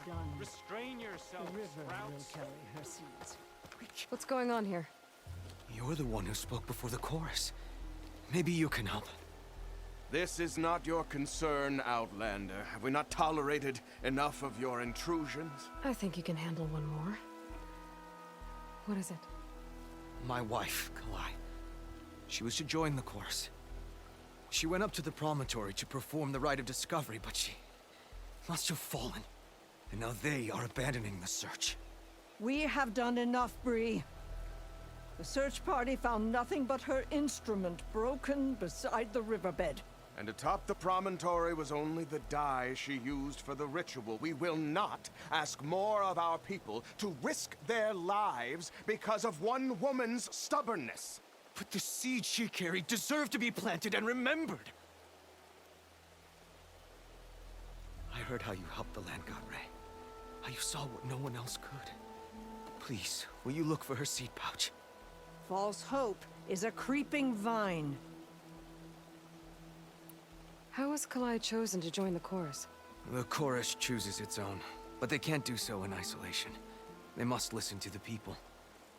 done. Restrain yourself, The river will Sprouts. carry her seeds. What's going on here? You're the one who spoke before the chorus. Maybe you can help. This is not your concern, Outlander. Have we not tolerated enough of your intrusions? I think you can handle one more. What is it? My wife, Kalai. She was to join the chorus. She went up to the promontory to perform the rite of discovery, but she must have fallen. And now they are abandoning the search. We have done enough, Bree. The search party found nothing but her instrument broken beside the riverbed. And atop the promontory was only the dye she used for the ritual. We will not ask more of our people to risk their lives because of one woman's stubbornness. But the seeds she carried deserve to be planted and remembered. I heard how you helped the land god Ray. How you saw what no one else could. Please, will you look for her seed pouch? False hope is a creeping vine. How was Kalai chosen to join the chorus? The chorus chooses its own, but they can't do so in isolation. They must listen to the people.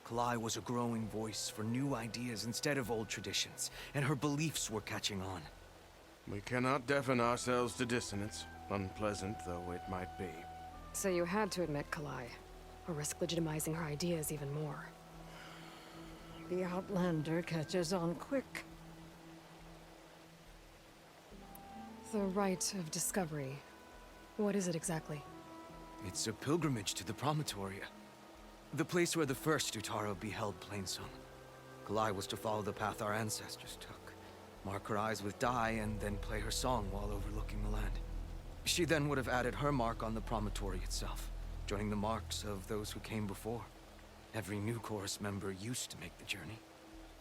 Kalai was a growing voice for new ideas instead of old traditions, and her beliefs were catching on. We cannot deafen ourselves to dissonance, unpleasant though it might be. So you had to admit Kalai, or risk legitimizing her ideas even more. The Outlander catches on quick. The rite of discovery. What is it exactly? It's a pilgrimage to the promontory. The place where the first Utaro beheld Plainsong. Kalai was to follow the path our ancestors took. Mark her eyes with dye and then play her song while overlooking the land. She then would have added her mark on the promontory itself, joining the marks of those who came before. Every new chorus member used to make the journey.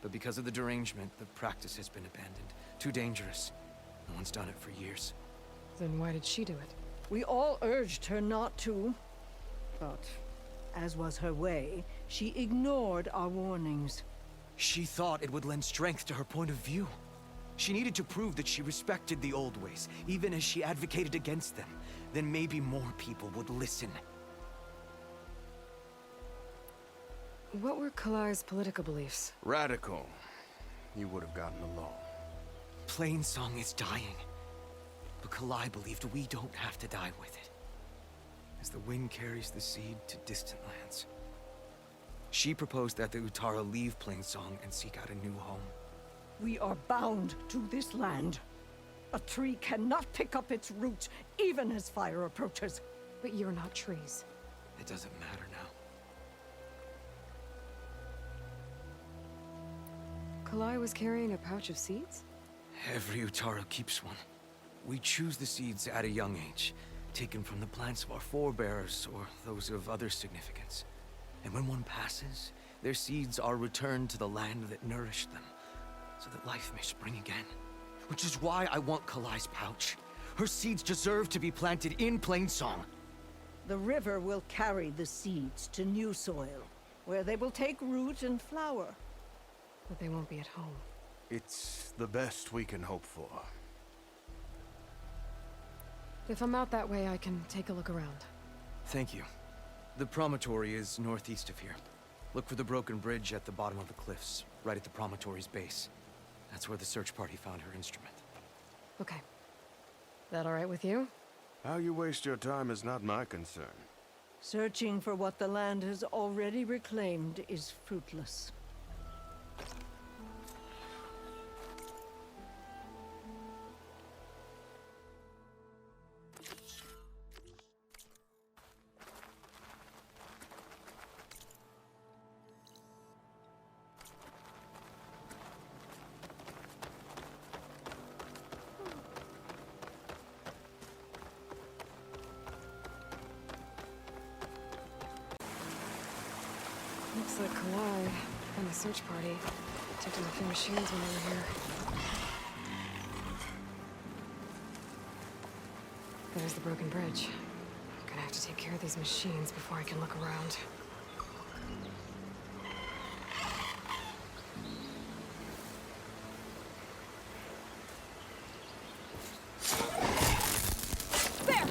But because of the derangement, the practice has been abandoned. Too dangerous. No one's done it for years. Then why did she do it? We all urged her not to, but as was her way, she ignored our warnings. She thought it would lend strength to her point of view. She needed to prove that she respected the old ways, even as she advocated against them. Then maybe more people would listen. What were Kalai's political beliefs? Radical. You would have gotten along. Plainsong is dying. But Kalai believed we don't have to die with it. As the wind carries the seed to distant lands. She proposed that the Utara leave Plainsong and seek out a new home. We are bound to this land. A tree cannot pick up its roots, even as fire approaches. But you're not trees. It doesn't matter now. Kalai was carrying a pouch of seeds? Every Utara keeps one. We choose the seeds at a young age, taken from the plants of our forebears or those of other significance. And when one passes, their seeds are returned to the land that nourished them, so that life may spring again. Which is why I want Kalai's pouch. Her seeds deserve to be planted in Plainsong. The river will carry the seeds to new soil, where they will take root and flower. But they won't be at home. It's the best we can hope for. If I'm out that way, I can take a look around. Thank you. The promontory is northeast of here. Look for the broken bridge at the bottom of the cliffs, right at the promontory's base. That's where the search party found her instrument. Okay. That all right with you? How you waste your time is not my concern. Searching for what the land has already reclaimed is fruitless. Looks like Kalai and the search party took down a few machines when they were here. There's the broken bridge. I'm gonna have to take care of these machines before I can look around. There!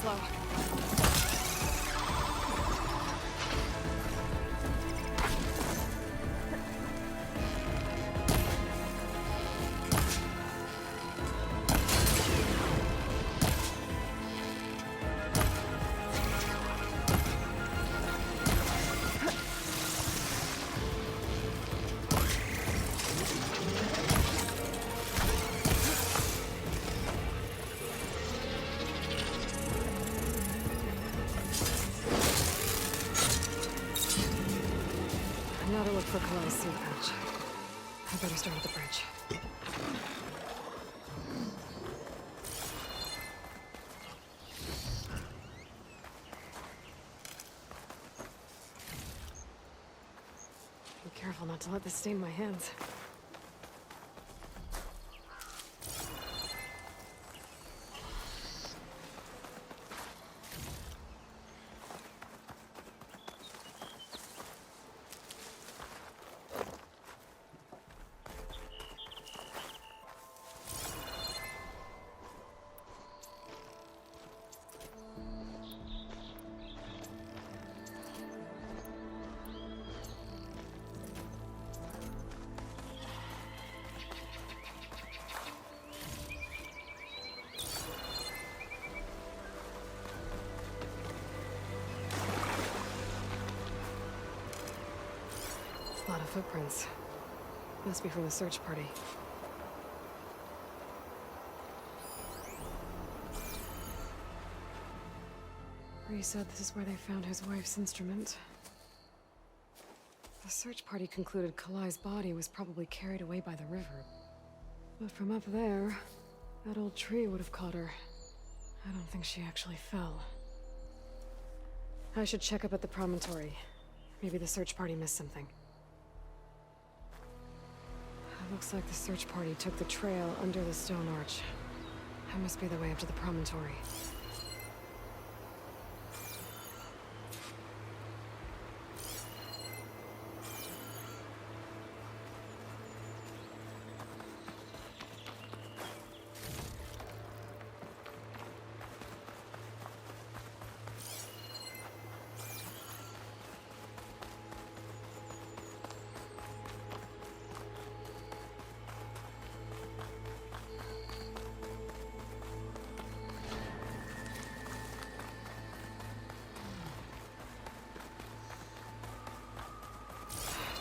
flow. Now to look for Kalai's seed pouch. I better start at the bridge. Be careful not to let this stain my hands. A lot of footprints. Must be from the search party. Bree said this is where they found his wife's instrument. The search party concluded Kalai's body was probably carried away by the river. But from up there, that old tree would have caught her. I don't think she actually fell. I should check up at the promontory. Maybe the search party missed something. It looks like the search party took the trail under the stone arch. That must be the way up to the promontory.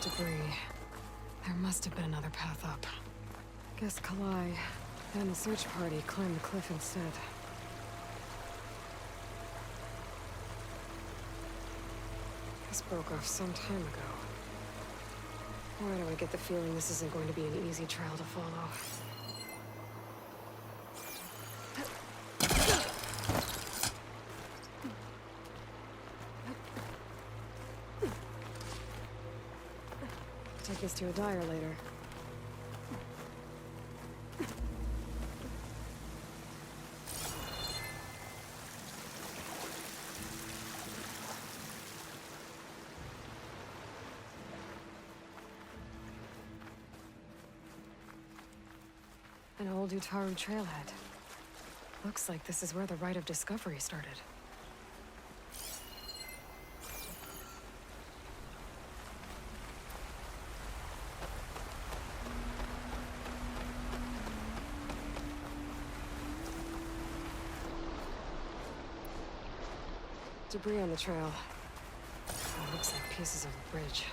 Debris. There must have been another path up. Guess Kalai and the search party climbed the cliff instead. This broke off some time ago. Why do I get the feeling this isn't going to be an easy trail to follow? Take this to a dyer later. An old Utaru trailhead. Looks like this is where the Rite of Discovery started. Debris on the trail. Oh, looks like pieces of a bridge.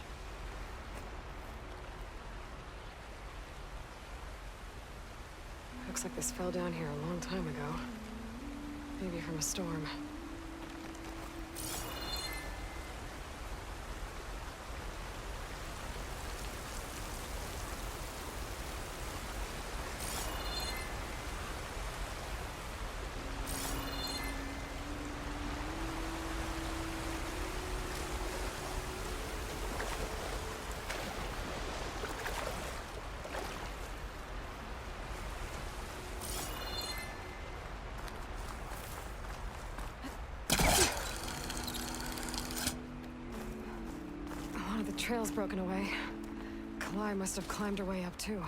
Looks like this fell down here a long time ago. Maybe from a storm. The trail's broken away. Kalai must have climbed her way up too.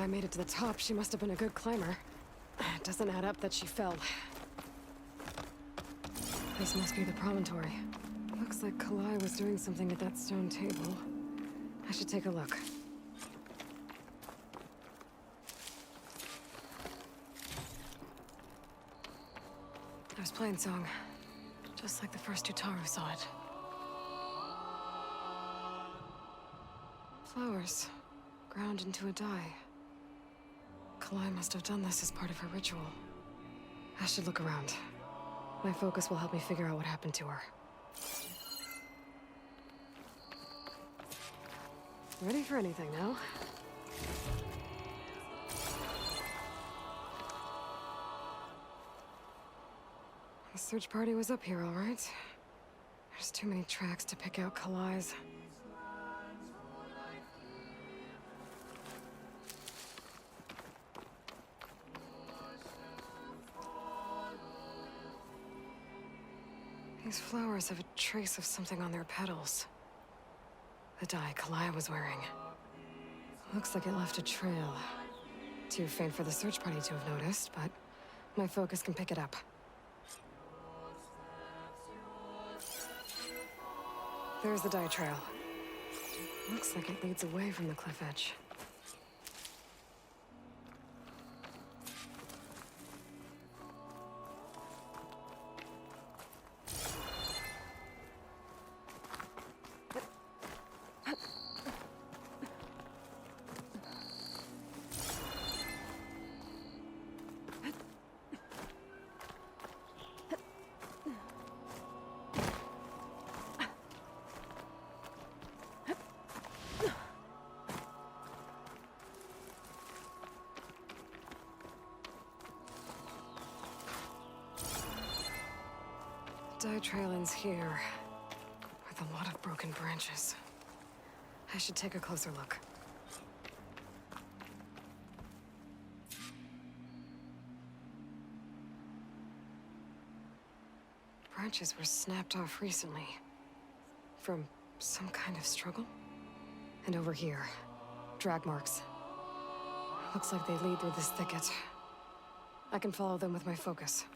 Kalai made it to the top, she must have been a good climber. It doesn't add up that she fell. This must be the promontory. Looks like Kalai was doing something at that stone table. I should take a look. There's Plainsong. Just like the first Utaru saw it. Flowers. Ground into a dye. Kalai must have done this as part of her ritual. I should look around. My focus will help me figure out what happened to her. Ready for anything now? The search party was up here, all right. There's too many tracks to pick out Kalai's. These flowers have a trace of something on their petals. The dye Kalai was wearing. Looks like it left a trail. Too faint for the search party to have noticed, but my focus can pick it up. There's the dye trail. Looks like it leads away from the cliff edge. Dye trail ends here, with a lot of broken branches. I should take a closer look. Branches were snapped off recently. From some kind of struggle? And over here, drag marks. Looks like they lead through this thicket. I can follow them with my focus.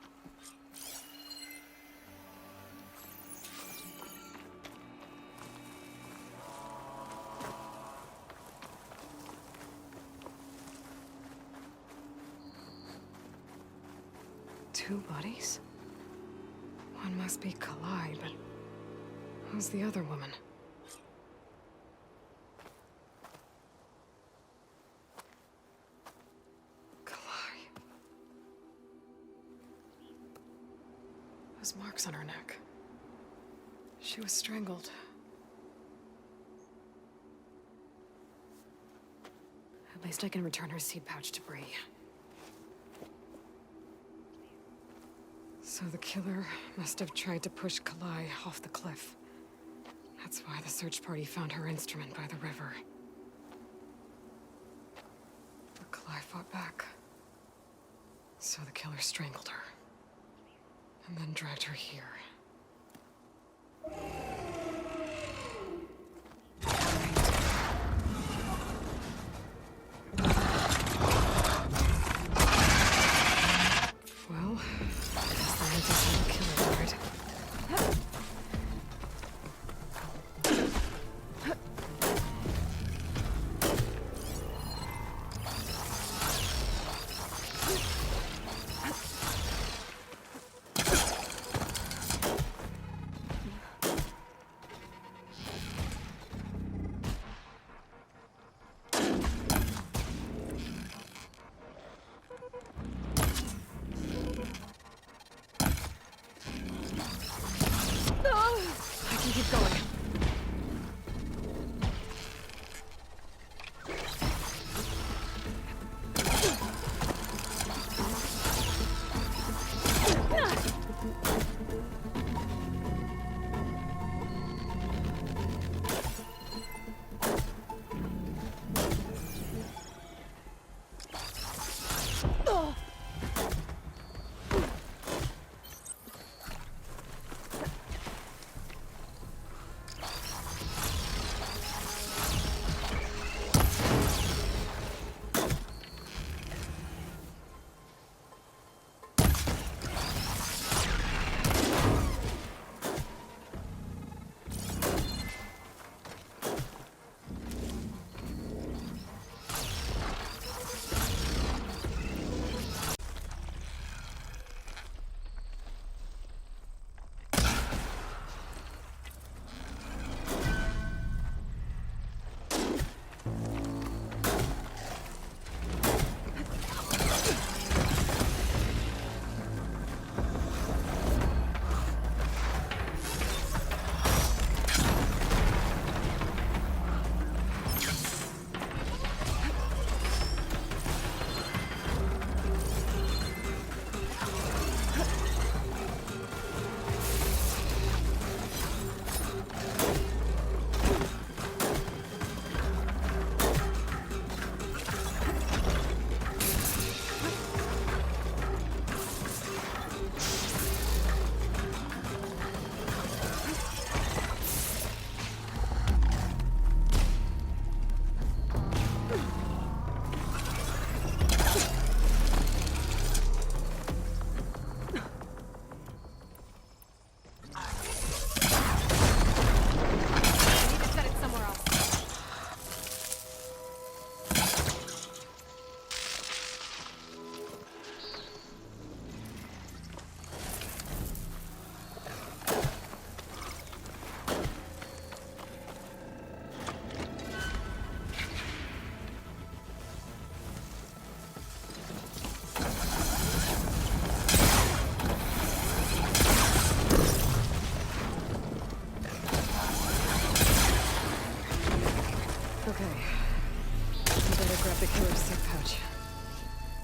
Two bodies? One must be Kalai, but who's the other woman? Kalai. Those marks on her neck. She was strangled. At least I can return her seed pouch to Bree. So the killer must have tried to push Kalai off the cliff. That's why the search party found her instrument by the river. But Kalai fought back. So the killer strangled her. And then dragged her here.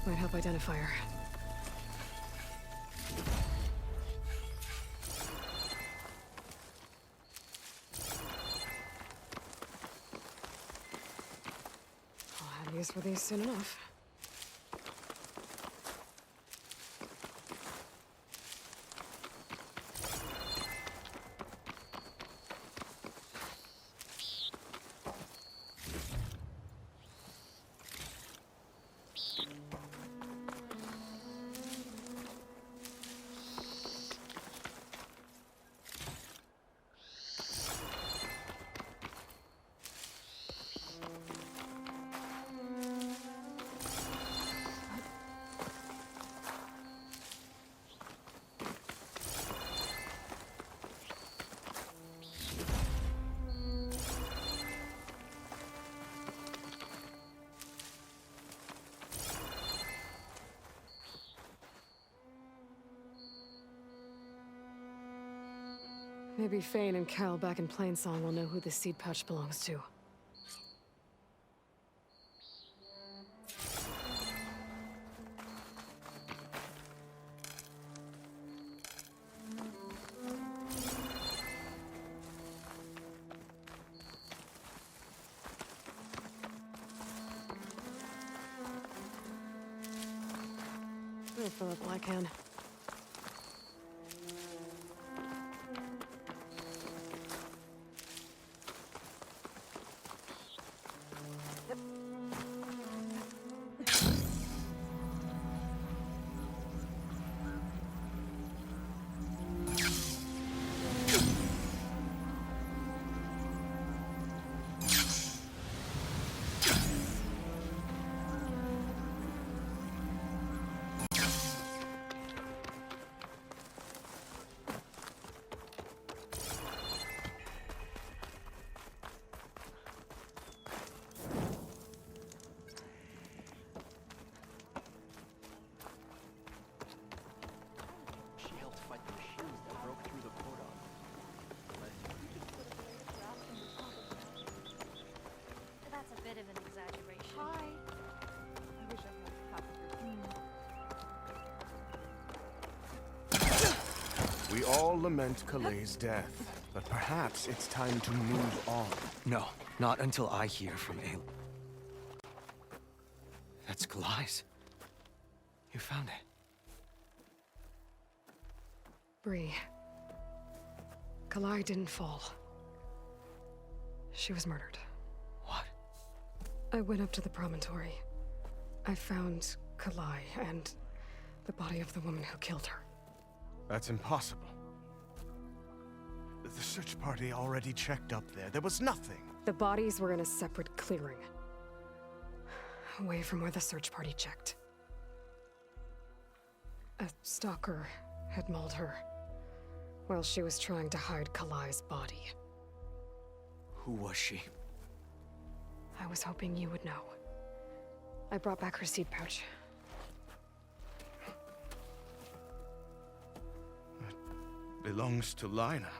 Might help identify her. I'll have use for these soon enough. Maybe Fane and Cal back in Plainsong will know who this seed pouch belongs to. Here, Philip Blackhand. She helped fight the machines that broke through the cordon. That's a bit of an exaggeration. Hi. I wish I had half We all lament Kaleigh's death, but perhaps it's time to move on. No, not until I hear from Ail. That's Kaleigh's. You found it. Bree. Kala'i didn't fall. She was murdered. What? I went up to the promontory. I found Kala'i and the body of the woman who killed her. That's impossible. The search party already checked up there. There was nothing. The bodies were in a separate clearing. Away from where the search party checked. A stalker had mauled her while she was trying to hide Kala'i's body. Who was she? I was hoping you would know. I brought back her seed pouch. Belongs to Lina.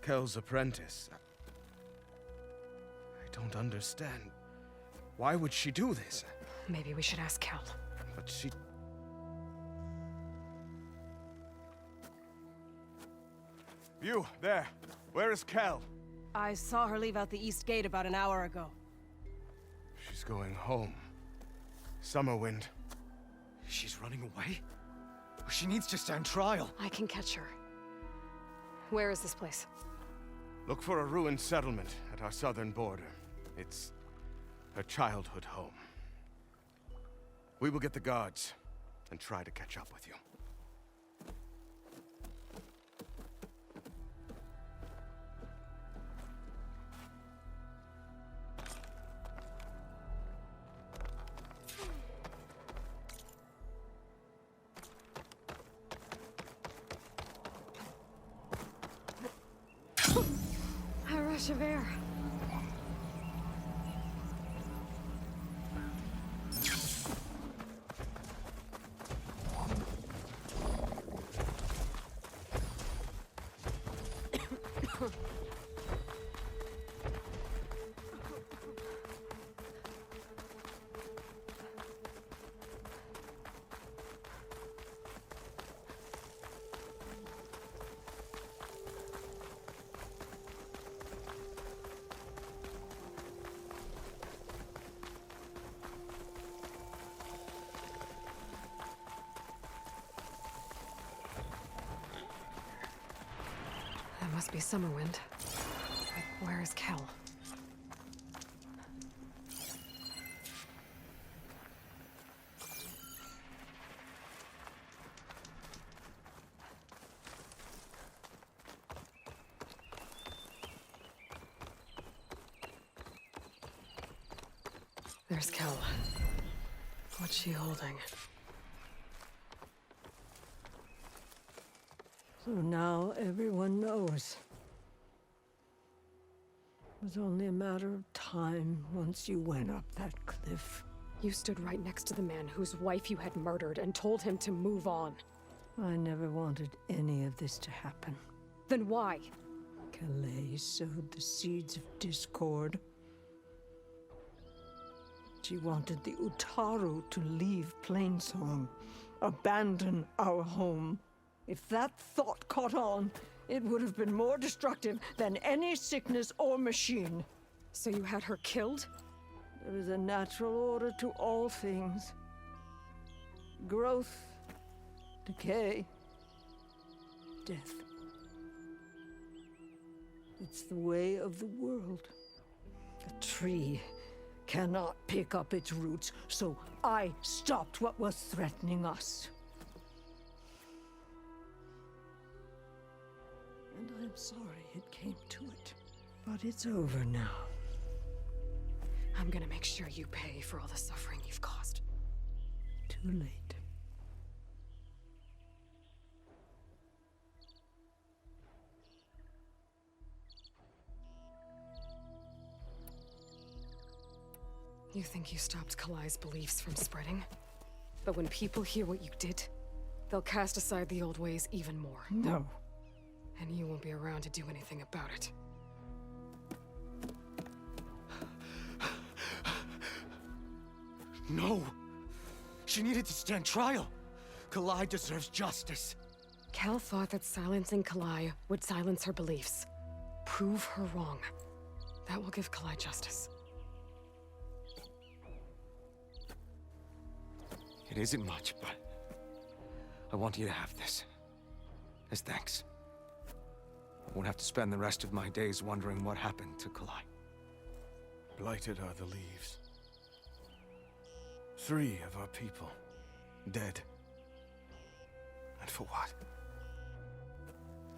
Kel's apprentice. I don't understand. Why would she do this? Maybe we should ask Cal. But she... You, there. Where is Kel? I saw her leave out the east gate about an hour ago. She's going home. Summerwind. She's running away? She needs to stand trial. I can catch her. Where is this place? Look for a ruined settlement at our southern border. It's her childhood home. We will get the guards and try to catch up with you. A rush of air. must be Summerwind. But where is Kel? There's Kel. What's she holding? So now everyone knows. It was only a matter of time once you went up that cliff. You stood right next to the man whose wife you had murdered and told him to move on. I never wanted any of this to happen. Then why? Calais sowed the seeds of discord. She wanted the Utaru to leave Plainsong, abandon our home. If that thought caught on, it would have been more destructive than any sickness or machine. So you had her killed? There is a natural order to all things. Growth, decay, death. It's the way of the world. A tree cannot pick up its roots, so I stopped what was threatening us. And I'm sorry it came to it. But it's over now. I'm gonna make sure you pay for all the suffering you've caused. Too late. You think you stopped Kalai's beliefs from spreading? But when people hear what you did, they'll cast aside the old ways even more. No. And you won't be around to do anything about it. No! She needed to stand trial! Kalai deserves justice. Kel thought that silencing Kalai would silence her beliefs. Prove her wrong. That will give Kalai justice. It isn't much, but I want you to have this. As thanks. I won't have to spend the rest of my days wondering what happened to Kalai. Blighted are the leaves. 3 of our people, dead. And for what?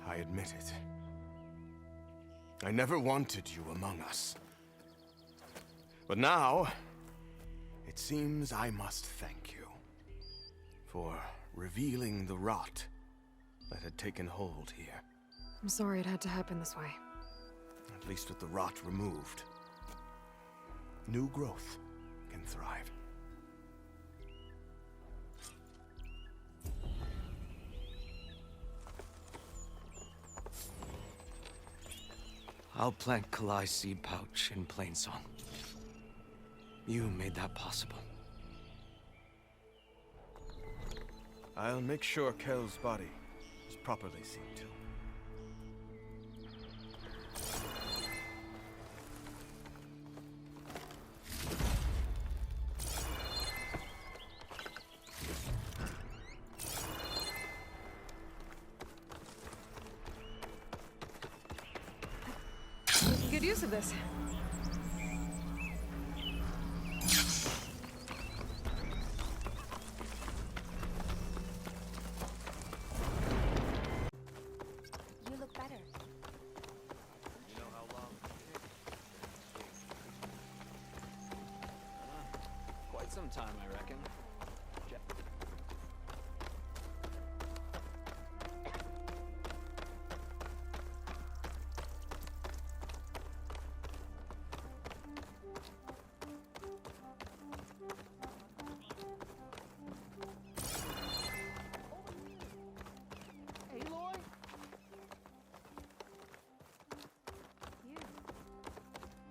I admit it. I never wanted you among us. But now, it seems I must thank you for revealing the rot that had taken hold here. I'm sorry it had to happen this way. At least with the rot removed, new growth can thrive. I'll plant Kalai's seed pouch in Plainsong. You made that possible. I'll make sure Kel's body is properly seen to. Good use of this. You look better. You know how long quite some time, I reckon.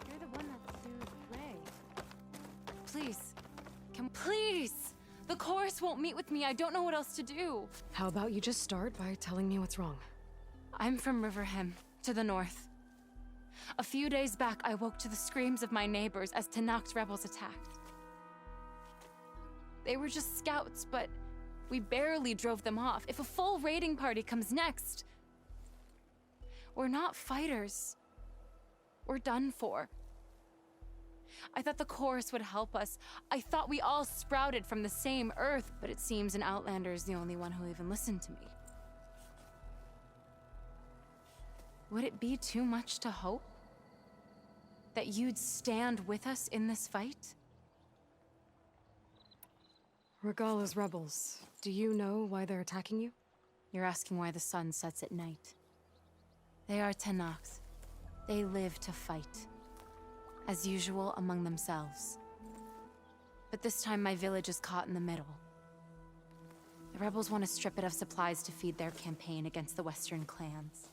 You're the one that soothed Ray. Please. Please! The chorus won't meet with me. I don't know what else to do. How about you just start by telling me what's wrong? I'm from Riverhem, to the north. A few days back, I woke to the screams of my neighbors as Tanakh's rebels attacked. They were just scouts, but we barely drove them off. If a full raiding party comes next... We're not fighters. We're done for. I thought the chorus would help us. I thought we all sprouted from the same earth, but it seems an Outlander is the only one who'll even listen to me. Would it be too much to hope that you'd stand with us in this fight? Regala's rebels. Do you know why they're attacking you? You're asking why the sun sets at night. They are Tenaks. They live to fight. As usual, among themselves. But this time my village is caught in the middle. The rebels want to strip it of supplies to feed their campaign against the Western clans.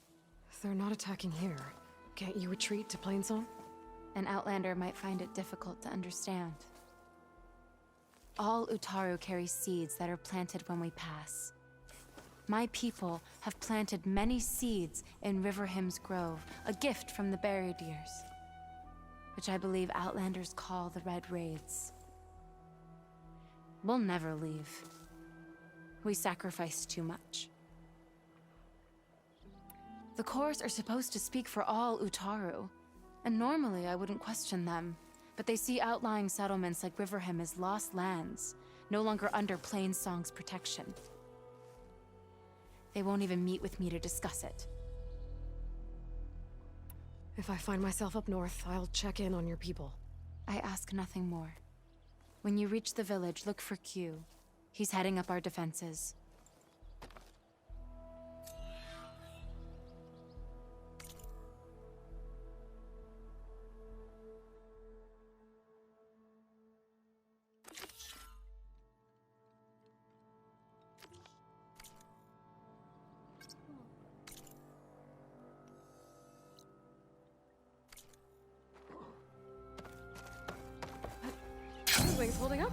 They're not attacking here. Can't you retreat to Plainsong? An Outlander might find it difficult to understand. All Utaru carry seeds that are planted when we pass. My people have planted many seeds in Riverhymn's Grove, a gift from the Buried Years, which I believe Outlanders call the Red Raids. We'll never leave. We sacrificed too much. The Chorus are supposed to speak for all Utaru, and normally I wouldn't question them, but they see outlying settlements like Riverhymn as lost lands, no longer under Plainsong's protection. They won't even meet with me to discuss it. If I find myself up north, I'll check in on your people. I ask nothing more. When you reach the village, look for Q. He's heading up our defenses. Wings holding up?